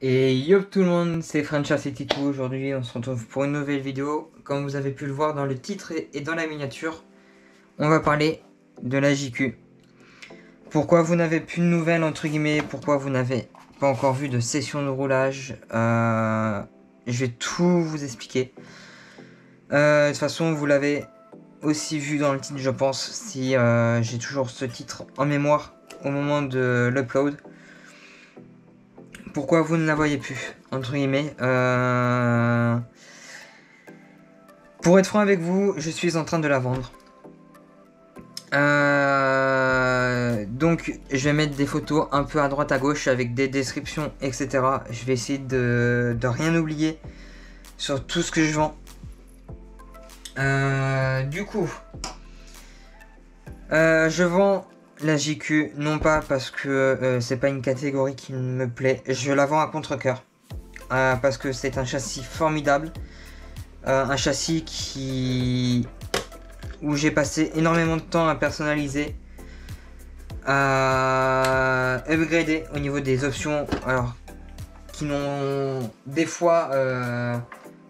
Et yo tout le monde, c'est Francha, c'est Titou. Aujourd'hui on se retrouve pour une nouvelle vidéo. Comme vous avez pu le voir dans le titre et dans la miniature, on va parler de la JQ. Pourquoi vous n'avez plus de nouvelles entre guillemets, pourquoi vous n'avez pas encore vu de session de roulage, je vais tout vous expliquer. De toute façon vous l'avez aussi vu dans le titre je pense, si j'ai toujours ce titre en mémoire au moment de l'upload. Pourquoi vous ne la voyez plus, entre guillemets. Pour être franc avec vous, je suis en train de la vendre. Donc je vais mettre des photos un peu à droite à gauche avec des descriptions, etc. Je vais essayer de rien oublier sur tout ce que je vends. Du coup, je vends la JQ, non pas parce que c'est pas une catégorie qui me plaît, je la vends à contre-cœur. Parce que c'est un châssis formidable. Un châssis où j'ai passé énormément de temps à personnaliser, à upgrader au niveau des options, alors qui n'ont des fois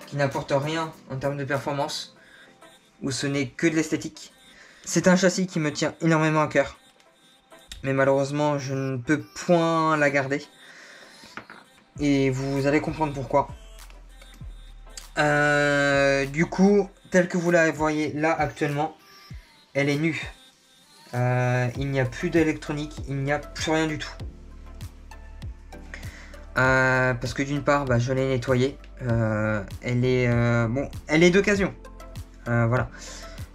qui n'apportent rien en termes de performance, où ce n'est que de l'esthétique. C'est un châssis qui me tient énormément à cœur, mais malheureusement je ne peux point la garder, et vous allez comprendre pourquoi. Du coup, telle que vous la voyez là actuellement, elle est nue. Il n'y a plus d'électronique, il n'y a plus rien du tout. Parce que d'une part, je l'ai nettoyée. Elle est d'occasion. Voilà.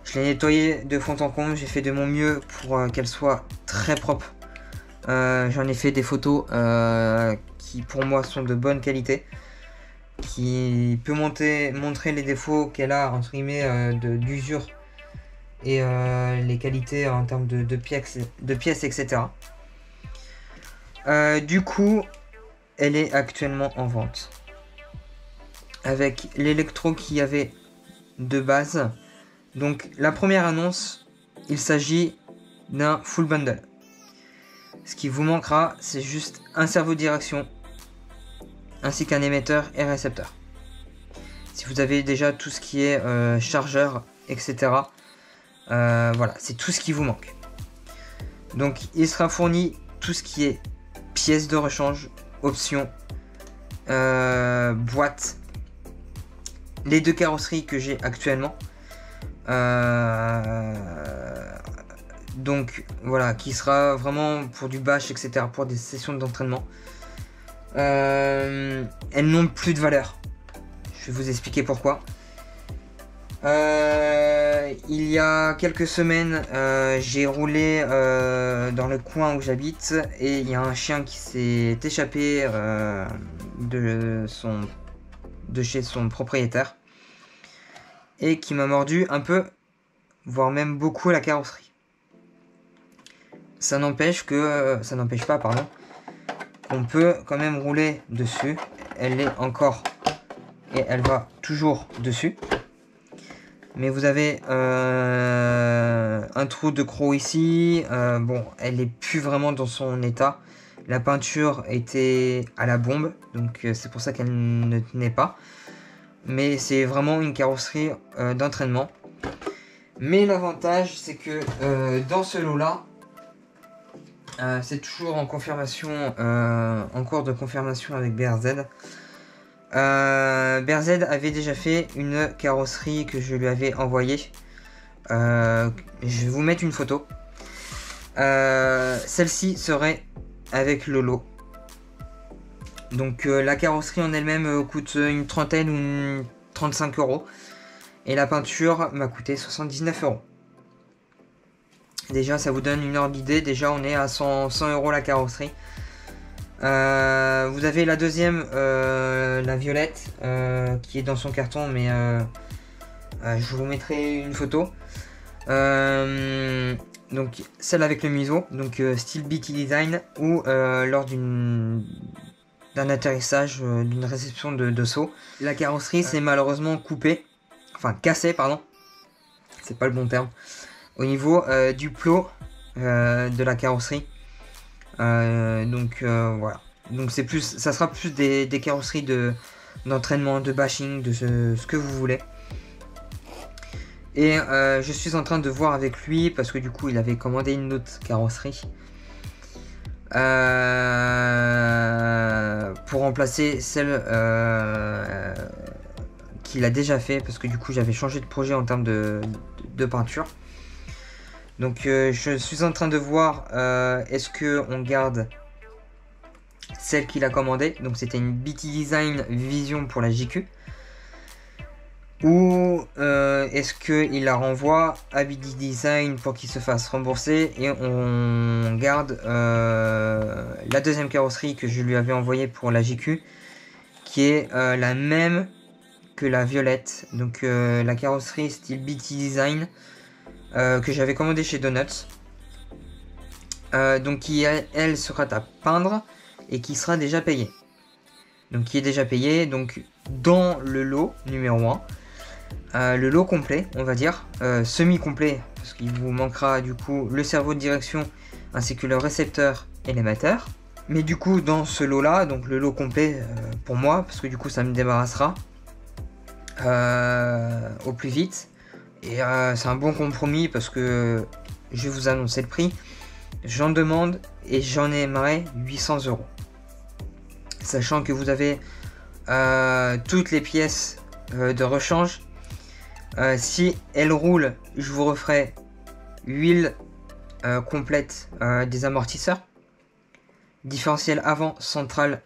Je l'ai nettoyée de fond en comble, j'ai fait de mon mieux pour qu'elle soit très propre. J'en ai fait des photos qui pour moi sont de bonne qualité, qui peut montrer les défauts qu'elle a entre guillemets d'usure et les qualités en termes de pièces, etc. Du coup, elle est actuellement en vente avec l'électro qu'il y avait de base. Donc la première annonce, il s'agit d'un full bundle. Ce qui vous manquera, c'est juste un cerveau de direction ainsi qu'un émetteur et récepteur. Si vous avez déjà tout ce qui est chargeur, etc. Voilà, c'est tout ce qui vous manque. Donc il sera fourni tout ce qui est pièces de rechange, options, boîte, les deux carrosseries que j'ai actuellement. Donc voilà, qui sera vraiment pour du bash, etc. Pour des sessions d'entraînement. Elles n'ont plus de valeur. Je vais vous expliquer pourquoi. Il y a quelques semaines, j'ai roulé dans le coin où j'habite et il y a un chien qui s'est échappé de chez son propriétaire et qui m'a mordu un peu, voire même beaucoup, la carrosserie. Ça n'empêche pas, qu'on peut quand même rouler dessus. Elle est encore et elle va toujours dessus. Mais vous avez un trou de croc ici. Bon, elle est plus vraiment dans son état. La peinture était à la bombe, donc c'est pour ça qu'elle ne tenait pas. Mais c'est vraiment une carrosserie d'entraînement. Mais l'avantage, c'est que dans ce lot-là, c'est toujours en confirmation, en cours de confirmation avec BRZ. BRZ avait déjà fait une carrosserie que je lui avais envoyée. Je vais vous mettre une photo. Celle-ci serait avec le lot. Donc la carrosserie en elle-même coûte une trentaine ou 35 €. Et la peinture m'a coûté 79 €. Déjà ça vous donne une ordre d'idée. Déjà on est à 100 € la carrosserie. Vous avez la deuxième, la violette, qui est dans son carton, mais je vous mettrai une photo. Donc celle avec le museau, donc style BT Design, ou lors d'un atterrissage, d'une réception de saut. La carrosserie s'est malheureusement coupée, enfin cassée, pardon, c'est pas le bon terme, au niveau du plot de la carrosserie. Donc voilà. Donc ça sera plus des carrosseries d'entraînement, de bashing, de ce que vous voulez. Et je suis en train de voir avec lui, parce que du coup il avait commandé une autre carrosserie. Pour remplacer celle qu'il a déjà fait, parce que du coup j'avais changé de projet en termes de peinture. Donc je suis en train de voir est-ce que on garde celle qu'il a commandée. Donc c'était une BT Design Vision pour la JQ. Ou est-ce qu'il la renvoie à BT Design pour qu'il se fasse rembourser et on garde la deuxième carrosserie que je lui avais envoyée pour la JQ, qui est la même que la violette. Donc la carrosserie style BT Design que j'avais commandé chez Donuts. Donc qui elle sera à peindre et qui sera déjà payée. Donc qui est déjà payée. Donc dans le lot numéro 1. Le lot complet, on va dire, semi-complet, parce qu'il vous manquera du coup le cerveau de direction ainsi que le récepteur et l'émetteur. Mais du coup, dans ce lot-là, donc le lot complet pour moi, parce que du coup ça me débarrassera au plus vite. Et c'est un bon compromis parce que je vais vous annoncer le prix. J'en demande et j'en aimerais 800 €. Sachant que vous avez toutes les pièces de rechange. Si elle roule, je vous referai huile complète des amortisseurs, différentiel avant, central,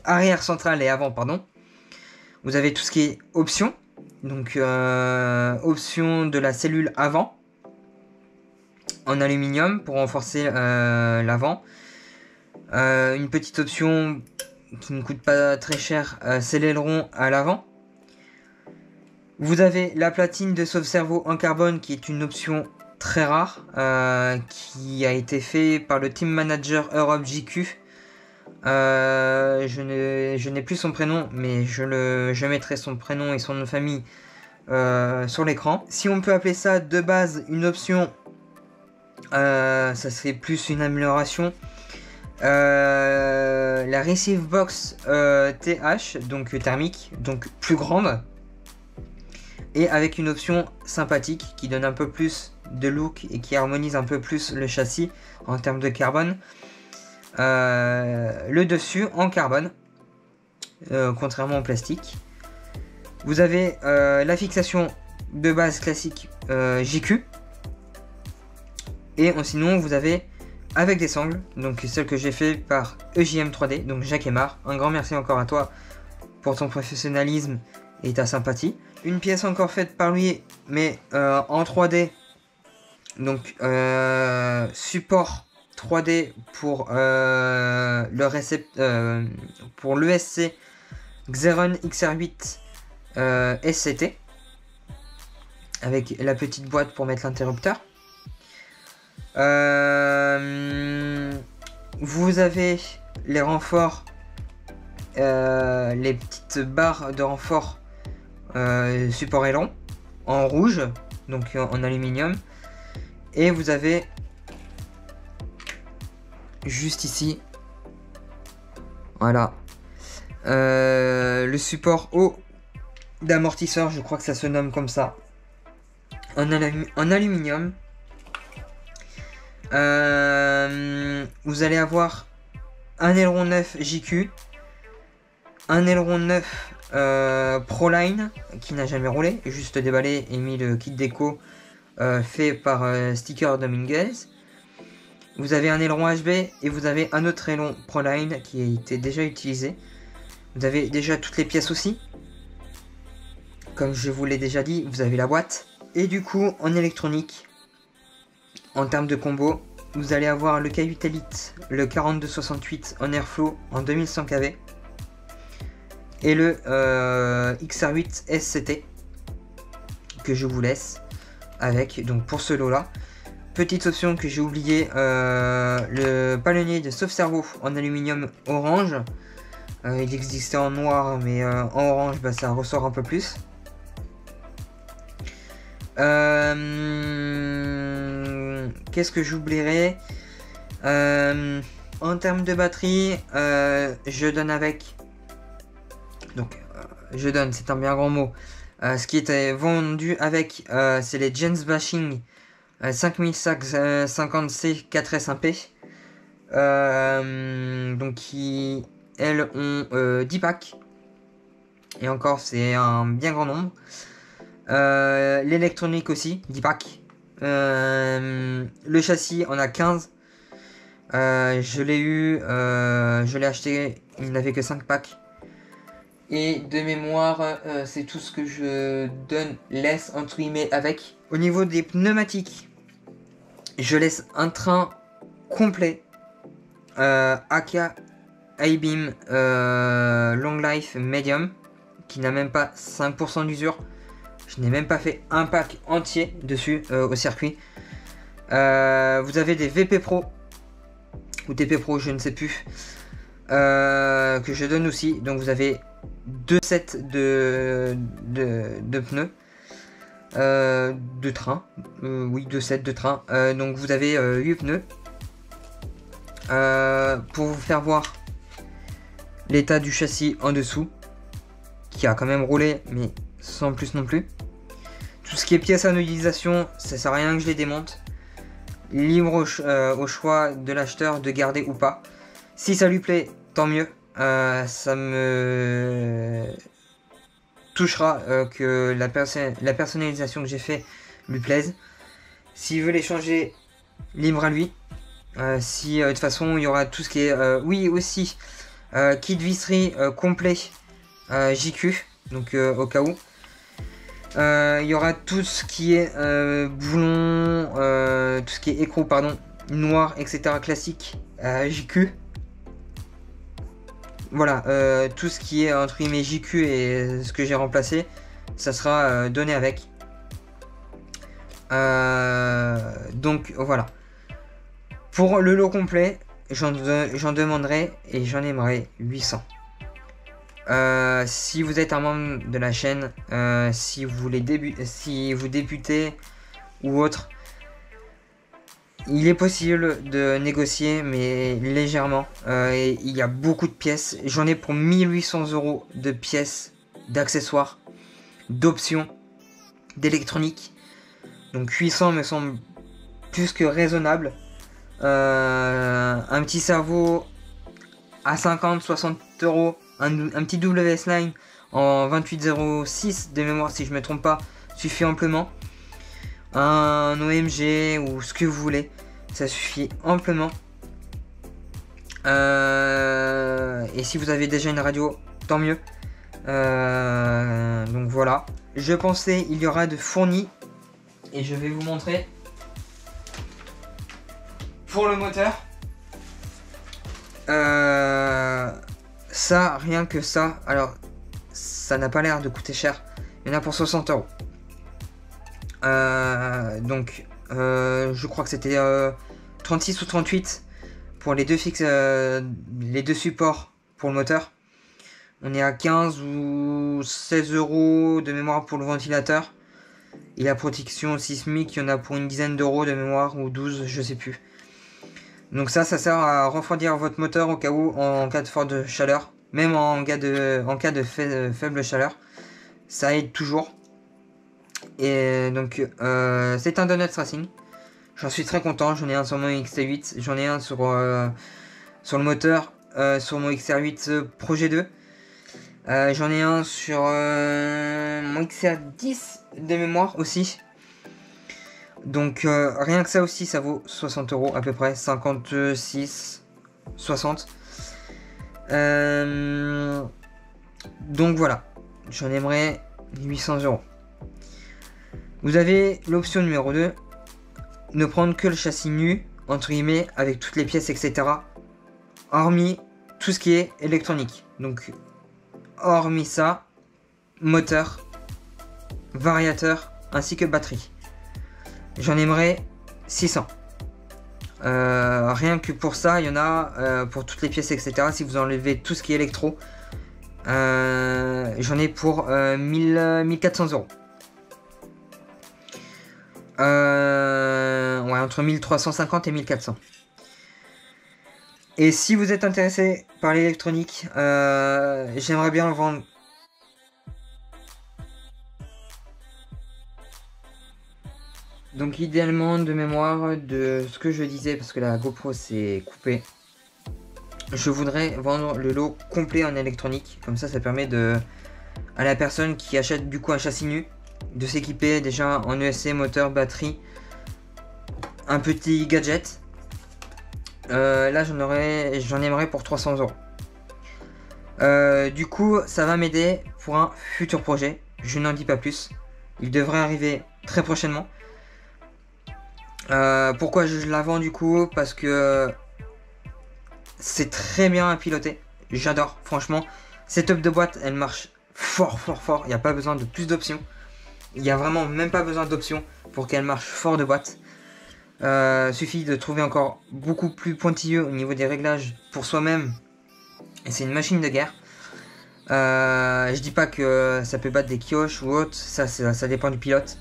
arrière, central et avant, pardon. Vous avez tout ce qui est option, donc option de la cellule avant en aluminium pour renforcer l'avant. Une petite option qui ne coûte pas très cher, c'est l'aileron à l'avant. Vous avez la platine de sauve-cerveau en carbone qui est une option très rare qui a été fait par le team manager Europe JQ. Je n'ai plus son prénom, mais je mettrai son prénom et son nom de famille sur l'écran. Si on peut appeler ça de base une option, ça serait plus une amélioration. La Receive Box TH, donc thermique, donc plus grande. Et avec une option sympathique qui donne un peu plus de look et qui harmonise un peu plus le châssis en termes de carbone. Le dessus en carbone, contrairement au plastique. Vous avez la fixation de base classique JQ. Et sinon vous avez avec des sangles, donc celle que j'ai fait par EJM 3D, donc Jacques Aymar. Un grand merci encore à toi pour ton professionnalisme et ta sympathie. Une pièce encore faite par lui, mais en 3D. Donc support 3D pour pour l'ESC Xeron XR8 SCT. Avec la petite boîte pour mettre l'interrupteur. Vous avez les renforts, les petites barres de renfort support aileron en rouge, donc en aluminium, et vous avez juste ici, voilà, le support haut d'amortisseur, je crois que ça se nomme comme ça, en aluminium. Vous allez avoir un aileron 9 JQ, un aileron 9 Proline qui n'a jamais roulé, juste déballé et mis le kit déco fait par Sticker Dominguez. Vous avez un aileron HB et vous avez un autre aileron Proline qui a été déjà utilisé. Vous avez déjà toutes les pièces aussi. Comme je vous l'ai déjà dit, vous avez la boîte. Et du coup, en électronique, en termes de combo, vous allez avoir le K8 Elite, le 4268 en Airflow en 2100 kV et le XR8 SCT que je vous laisse avec, donc pour ce lot là. Petite option que j'ai oublié, le palonnier de sauve-cerveau en aluminium orange. Il existait en noir, mais en orange ça ressort un peu plus. Qu'est-ce que j'oublierais? En termes de batterie, je donne avec. Donc, je donne, c'est un bien grand mot. Ce qui était vendu avec, c'est les Gens Bashing 5050C 4S1P. Donc, qui, elles, ont 10 packs. Et encore, c'est un bien grand nombre. L'électronique aussi, 10 packs. Le châssis en a 15. Je l'ai eu, je l'ai acheté, il n'avait que 5 packs. Et de mémoire, c'est tout ce que je laisse entre guillemets avec. Au niveau des pneumatiques, je laisse un train complet. AK I-Beam Long Life Medium, qui n'a même pas 5% d'usure. Je n'ai même pas fait un pack entier dessus au circuit. Vous avez des VP Pro ou TP Pro, je ne sais plus, que je donne aussi. Donc vous avez 2 sets de pneus de train. Oui, 2 sets de train. Donc vous avez 8 pneus. Pour vous faire voir l'état du châssis en dessous, qui a quand même roulé, mais sans plus non plus. Tout ce qui est pièces à modélisation, ça sert à rien que je les démonte. Libre au choix de l'acheteur de garder ou pas. Si ça lui plaît, tant mieux. Ça me touchera que la personnalisation que j'ai fait lui plaise. S'il veut les changer, libre à lui. Si de toute façon il y aura tout ce qui est... oui aussi, kit visserie complet JQ, donc au cas où. Il y aura tout ce qui est boulon, tout ce qui est écrou, pardon, noir, etc. classique, JQ. Voilà, tout ce qui est entre guillemets JQ et ce que j'ai remplacé, ça sera donné avec. Donc voilà. Pour le lot complet, j'en demanderai et j'en aimerais 800. Si vous êtes un membre de la chaîne, si vous débutez ou autre, il est possible de négocier, mais légèrement. Et il y a beaucoup de pièces. J'en ai pour 1800 € de pièces, d'accessoires, d'options, d'électronique. Donc 800 me semble plus que raisonnable. Un petit cerveau à 50-60 €. Un petit WS Line en 2806 de mémoire, si je me trompe pas, suffit amplement. Un OMG ou ce que vous voulez, ça suffit amplement. Et si vous avez déjà une radio, tant mieux. Donc voilà. Je pensais il y aura de fournis et je vais vous montrer. Pour le moteur, ça, rien que ça, alors ça n'a pas l'air de coûter cher. Il y en a pour 60 €. Donc, je crois que c'était 36 ou 38 pour les deux fixes, les deux supports pour le moteur. On est à 15 ou 16 € de mémoire pour le ventilateur. Et la protection sismique, il y en a pour une dizaine d'euros de mémoire, ou 12, je sais plus. Donc ça sert à refroidir votre moteur au cas où, en cas de forte chaleur. Même en cas de faible chaleur. Ça aide toujours. Et donc, c'est un Donuts Racing. J'en suis très content. J'en ai un sur mon XT8. J'en ai un sur le moteur, sur mon XR8 Projet 2. J'en ai un sur mon XR10 de mémoire aussi. Donc rien que ça aussi, ça vaut 60 € à peu près, 56, 60. Donc voilà, j'en aimerais 800 €. Vous avez l'option numéro 2, ne prendre que le châssis nu, entre guillemets, avec toutes les pièces, etc. Hormis tout ce qui est électronique. Donc hormis ça, moteur, variateur, ainsi que batterie. J'en aimerais 600. Rien que pour ça, il y en a pour toutes les pièces, etc. Si vous enlevez tout ce qui est électro, j'en ai pour 1400 €. Ouais, entre 1350 et 1400. Et si vous êtes intéressé par l'électronique, j'aimerais bien le vendre. Donc idéalement, de mémoire de ce que je disais, parce que la GoPro s'est coupée, je voudrais vendre le lot complet en électronique. Comme ça permet à la personne qui achète du coup un châssis nu de s'équiper déjà en ESC, moteur, batterie, un petit gadget. Là j'en aimerais pour 300 €. Du coup ça va m'aider pour un futur projet. Je n'en dis pas plus. Il devrait arriver très prochainement. Pourquoi je la vends du coup? Parce que c'est très bien à piloter. J'adore, franchement. Setup de boîte, elle marche fort. Il n'y a pas besoin de plus d'options. Il n'y a vraiment même pas besoin d'options pour qu'elle marche fort de boîte. Suffit de trouver encore beaucoup plus pointilleux au niveau des réglages pour soi-même. Et c'est une machine de guerre. Je dis pas que ça peut battre des Kiosh ou autre. Ça dépend du pilote.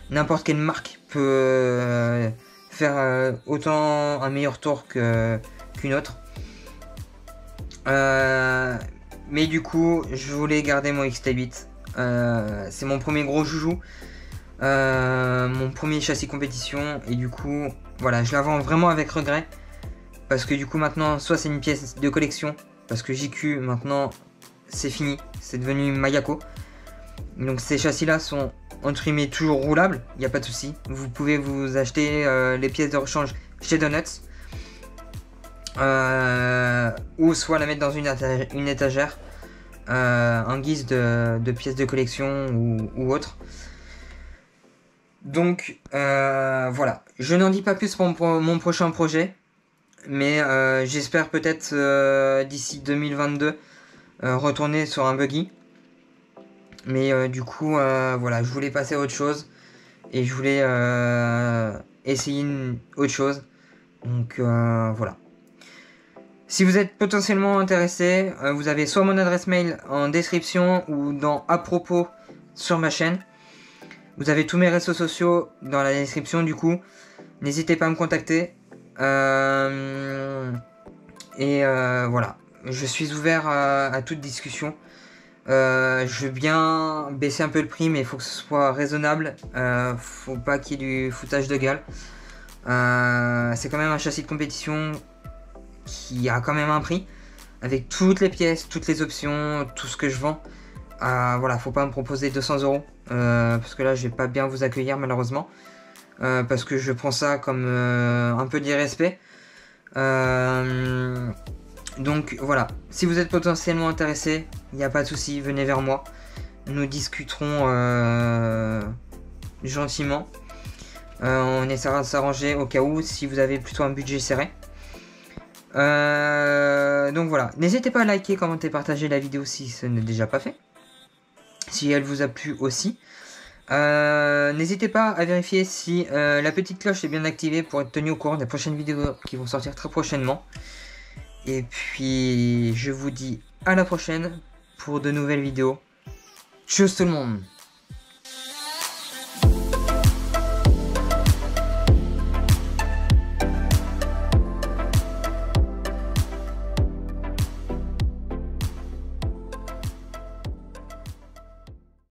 N'importe quelle marque peut faire autant un meilleur tour qu'une autre. Mais du coup, je voulais garder mon XT8. C'est mon premier gros joujou. Mon premier châssis compétition. Et du coup, voilà, je la vends vraiment avec regret. Parce que du coup, maintenant, soit c'est une pièce de collection. Parce que JQ, maintenant, c'est fini. C'est devenu Mayako. Donc ces châssis-là sont entre guillemets toujours roulables. Il n'y a pas de souci. Vous pouvez vous acheter les pièces de rechange chez Donuts. Ou soit la mettre dans une étagère en guise de pièces de collection ou autre. Donc voilà, je n'en dis pas plus pour mon prochain projet, mais j'espère peut-être d'ici 2022 retourner sur un buggy. Mais du coup voilà, je voulais passer à autre chose et je voulais essayer autre chose. Donc voilà. Si vous êtes potentiellement intéressé, vous avez soit mon adresse mail en description ou dans à propos sur ma chaîne. Vous avez tous mes réseaux sociaux dans la description du coup. N'hésitez pas à me contacter. Voilà. Je suis ouvert à toute discussion. Je veux bien baisser un peu le prix, mais il faut que ce soit raisonnable. Faut pas qu'il y ait du foutage de gueule. C'est quand même un châssis de compétition qui a quand même un prix. Avec toutes les pièces, toutes les options, tout ce que je vends. Voilà, faut pas me proposer 200 €. Parce que là, je vais pas bien vous accueillir malheureusement. Parce que je prends ça comme un peu d'irrespect. Donc voilà, si vous êtes potentiellement intéressé, il n'y a pas de souci, venez vers moi. Nous discuterons gentiment. On essaiera de s'arranger au cas où si vous avez plutôt un budget serré. Donc voilà, n'hésitez pas à liker, commenter, partager la vidéo si ce n'est déjà pas fait. Si elle vous a plu aussi. N'hésitez pas à vérifier si la petite cloche est bien activée pour être tenu au courant des prochaines vidéos qui vont sortir très prochainement. Et puis je vous dis à la prochaine pour de nouvelles vidéos. Tchuss tout le monde!